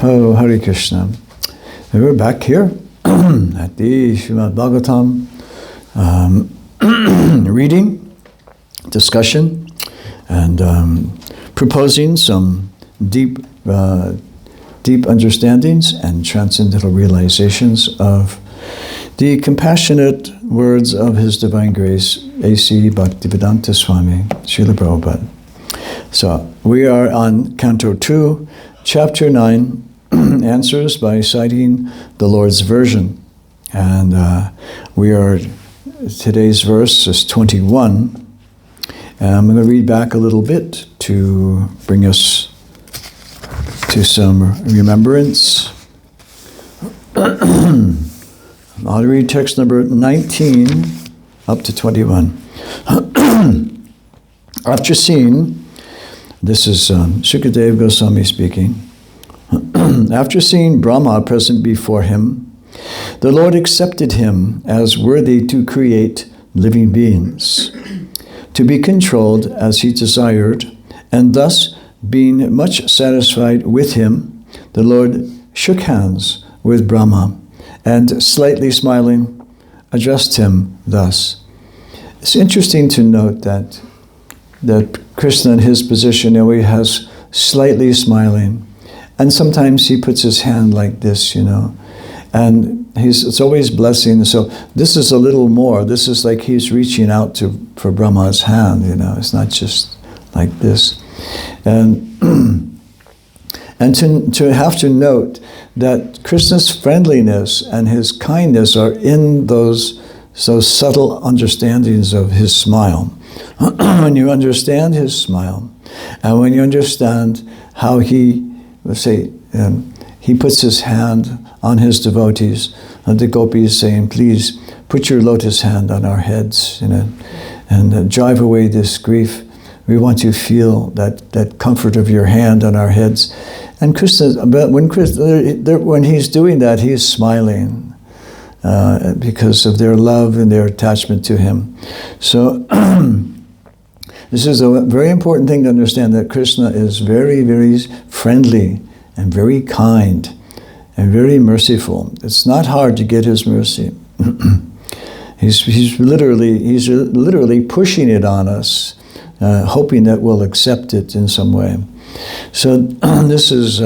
Oh, Hare Krishna. And we're back here at the Srimad Bhagavatam reading, discussion, and proposing some deep understandings and transcendental realizations of the compassionate words of His Divine Grace, A.C. Bhaktivedanta Swami, Srila Prabhupada. So, we are on Canto 2, Chapter 9, Answers by citing the Lord's version. And today's verse is 21. And I'm going to read back a little bit to bring us to some remembrance. I'll read text number 19 up to 21. After seeing, this is Sukadeva Goswami speaking, after seeing Brahma present before him, the Lord accepted him as worthy to create living beings, to be controlled as he desired, and thus, being much satisfied with him, the Lord shook hands with Brahma, and slightly smiling, addressed him thus. It's interesting to note that Krishna in his position always has slightly smiling, and sometimes he puts his hand like this, and it's always blessing. So this is a little more. This is like he's reaching out for Brahma's hand, It's not just like this. And to have to note that Krishna's friendliness and his kindness are in those subtle understandings of his smile. When you understand his smile, and when you understand how he, he puts his hand on his devotees, and the gopis saying, please put your lotus hand on our heads, and drive away this grief. We want to feel that comfort of your hand on our heads. And when he's doing that, he's smiling because of their love and their attachment to him. So this is a very important thing to understand, that Krishna is very, very friendly and very kind and very merciful. It's not hard to get his mercy. He's literally pushing it on us, hoping that we'll accept it in some way. So this is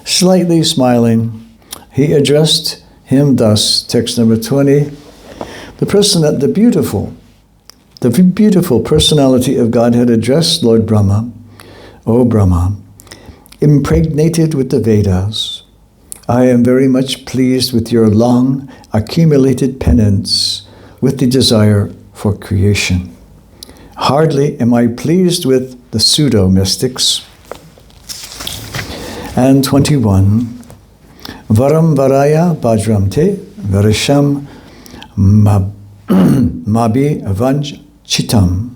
slightly smiling. He addressed him thus. Text number 20. The beautiful personality of Godhead addressed Lord Brahma. O Brahma, impregnated with the Vedas, I am very much pleased with your long accumulated penance with the desire for creation. Hardly am I pleased with the pseudo-mystics. And 21. Varam varaya bajram te varisham mabi vanj chitam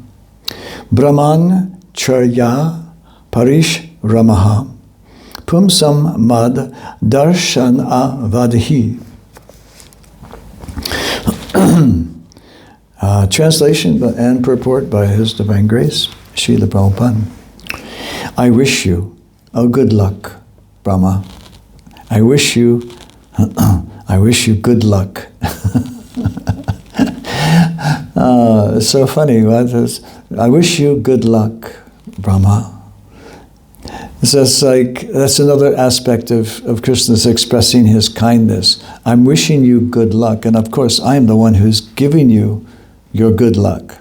brahman charya parish ramaha pumsam mad darshan avadhi. Translation and purport by His Divine Grace, Srila Prabhupada. I wish you good luck, Brahma. I wish you good luck. It's so funny. I wish you good luck, Brahma. So that's another aspect of Krishna's expressing his kindness. I'm wishing you good luck, and of course I'm the one who's giving you your good luck.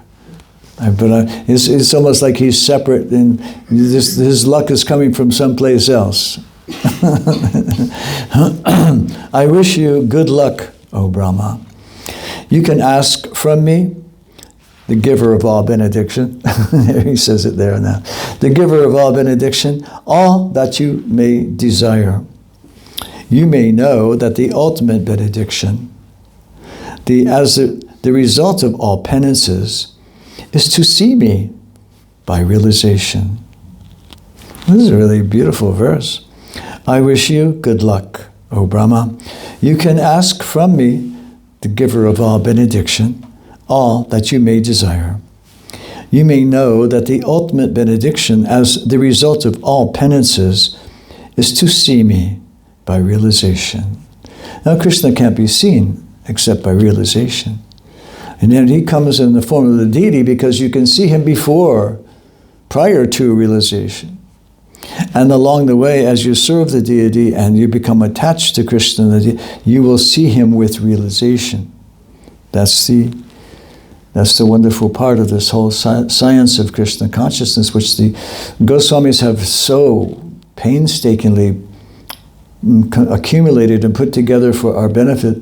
But it's almost like he's separate, and his luck is coming from someplace else. I wish you good luck, O Brahma. You can ask from me, the giver of all benediction. He says it there now. The giver of all benediction, all that you may desire. You may know that the ultimate benediction, as the result of all penances, is to see me by realization. This is a really beautiful verse. I wish you good luck, O Brahma. You can ask from me, the giver of all benediction, all that you may desire. You may know that the ultimate benediction, as the result of all penances, is to see me by realization. Now Krishna can't be seen except by realization. And then he comes in the form of the deity because you can see him prior to realization. And along the way, as you serve the deity and you become attached to Krishna, you will see him with realization. That's the wonderful part of this whole science of Krishna consciousness, which the Goswamis have so painstakingly accumulated and put together for our benefit,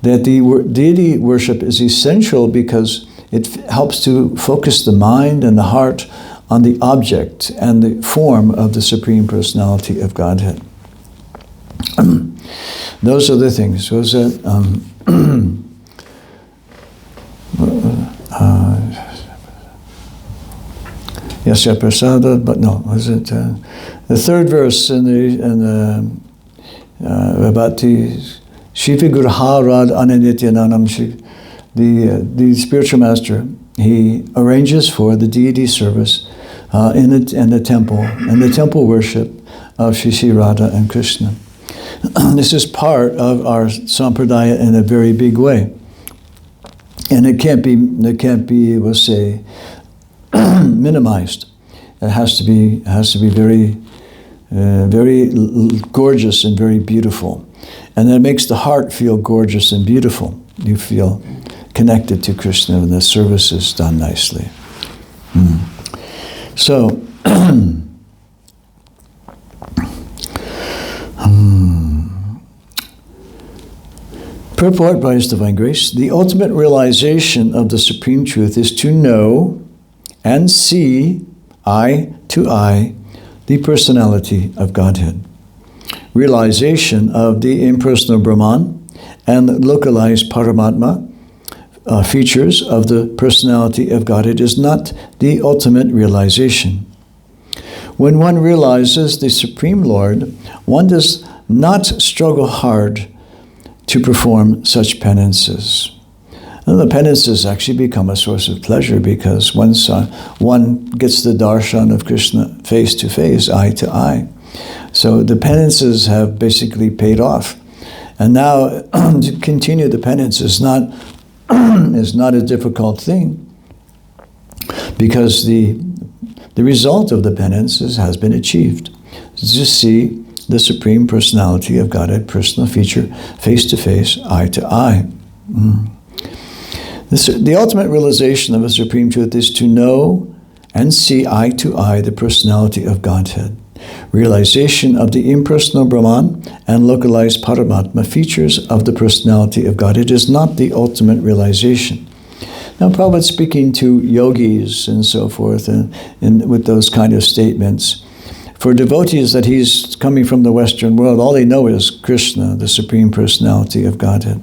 that the deity worship is essential because it helps to focus the mind and the heart on the object and the form of the Supreme Personality of Godhead. Those are the things. Was it Yasya Prasada? But no, was it the third verse in the about the Shivi Gurharad Ananityananam? The spiritual master, he arranges for the deity service in the temple worship of Shri Radha and Krishna. This is part of our sampradaya in a very big way, and it can't be we'll say minimized. It has to be very very gorgeous and very beautiful, and that makes the heart feel gorgeous and beautiful. You feel connected to Krishna, and the service is done nicely. So, purport by His Divine Grace, the ultimate realization of the Supreme Truth is to know and see eye to eye the personality of Godhead. Realization of the impersonal Brahman and localized Paramatma, features of the personality of Godhead, is not the ultimate realization. When one realizes the Supreme Lord, one does not struggle hard to perform such penances. And the penances actually become a source of pleasure because once one gets the darshan of Krishna face to face, eye to eye. So the penances have basically paid off. And now to continue the penance is not a difficult thing, because the result of the penances has been achieved. To see the Supreme Personality of Godhead, personal feature, face to face, eye to eye. The ultimate realization of a Supreme Truth is to know and see eye to eye the personality of Godhead. Realization of the impersonal Brahman and localized Paramatma, features of the personality of Godhead, is not the ultimate realization. Now, Prabhupada speaking to yogis and so forth, and with those kind of statements, for devotees that he's coming from the Western world, all they know is Krishna, the Supreme Personality of Godhead.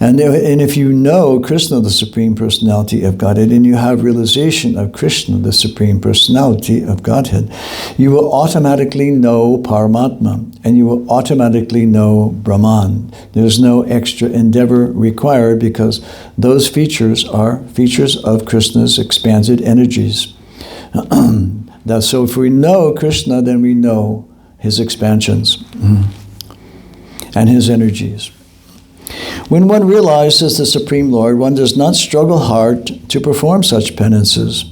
And if you know Krishna, the Supreme Personality of Godhead, and you have realization of Krishna, the Supreme Personality of Godhead, you will automatically know Paramatma, and you will automatically know Brahman. There's no extra endeavor required because those features are features of Krishna's expanded energies. So if we know Krishna, then we know his expansions and his energies. When one realizes the Supreme Lord, one does not struggle hard to perform such penances.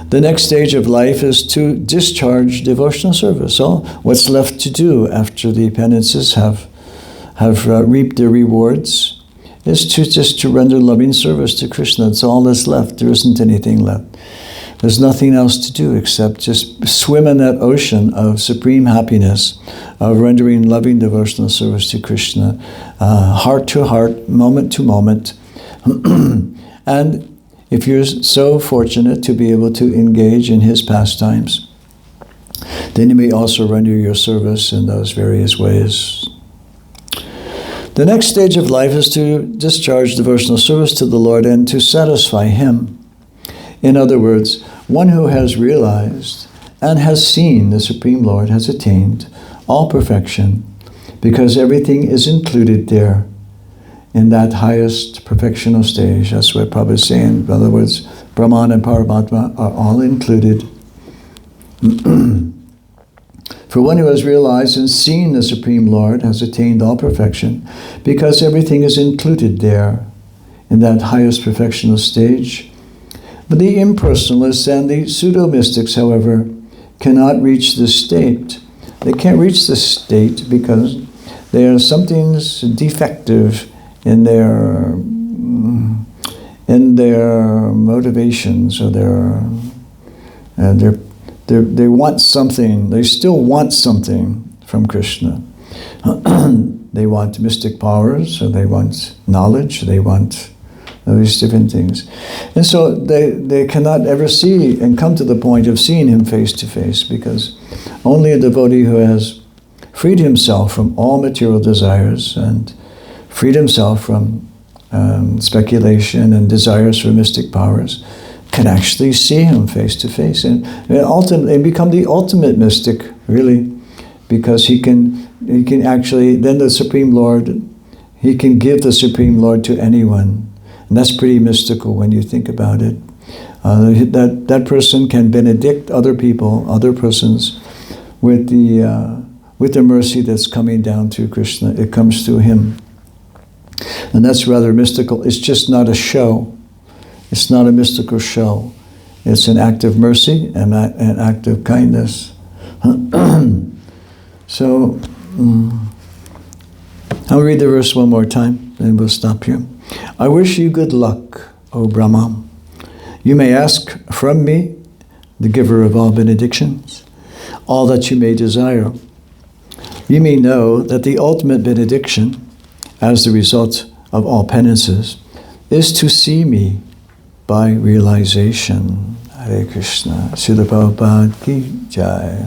The next stage of life is to discharge devotional service. So what's left to do after the penances have reaped their rewards is to render loving service to Krishna. That's all that's left. There isn't anything left. There's nothing else to do except just swim in that ocean of supreme happiness, of rendering loving devotional service to Krishna, heart to heart, moment to moment. And if you're so fortunate to be able to engage in his pastimes, then you may also render your service in those various ways. The next stage of life is to discharge devotional service to the Lord and to satisfy him. In other words, one who has realized and has seen the Supreme Lord has attained all perfection, because everything is included there in that highest perfectional stage. That's what Prabhupada is saying. In other words, Brahman and Paramatma are all included For one who has realized and seen the Supreme Lord has attained all perfection, because everything is included there in that highest perfectional stage. But the impersonalists and the pseudo-mystics, however, cannot reach this state. They can't reach this state because there's something's defective in their motivations, or they want something. They still want something from Krishna. They want mystic powers, or they want knowledge. They want these different things, and so they cannot ever see and come to the point of seeing him face to face, because only a devotee who has freed himself from all material desires and freed himself from speculation and desires for mystic powers can actually see him face to face, and ultimately become the ultimate mystic, really, because he can actually, then the Supreme Lord, he can give the Supreme Lord to anyone. And that's pretty mystical when you think about it. That person can benedict other people, other persons, with the mercy that's coming down through Krishna. It comes through him. And that's rather mystical. It's just not a show. It's not a mystical show. It's an act of mercy and an act of kindness. So, I'll read the verse one more time, and we'll stop here. I wish you good luck, O Brahma. You may ask from me, the giver of all benedictions, all that you may desire. You may know that the ultimate benediction, as the result of all penances, is to see me by realization. Hare Krishna. Srila Prabhupada ki jai.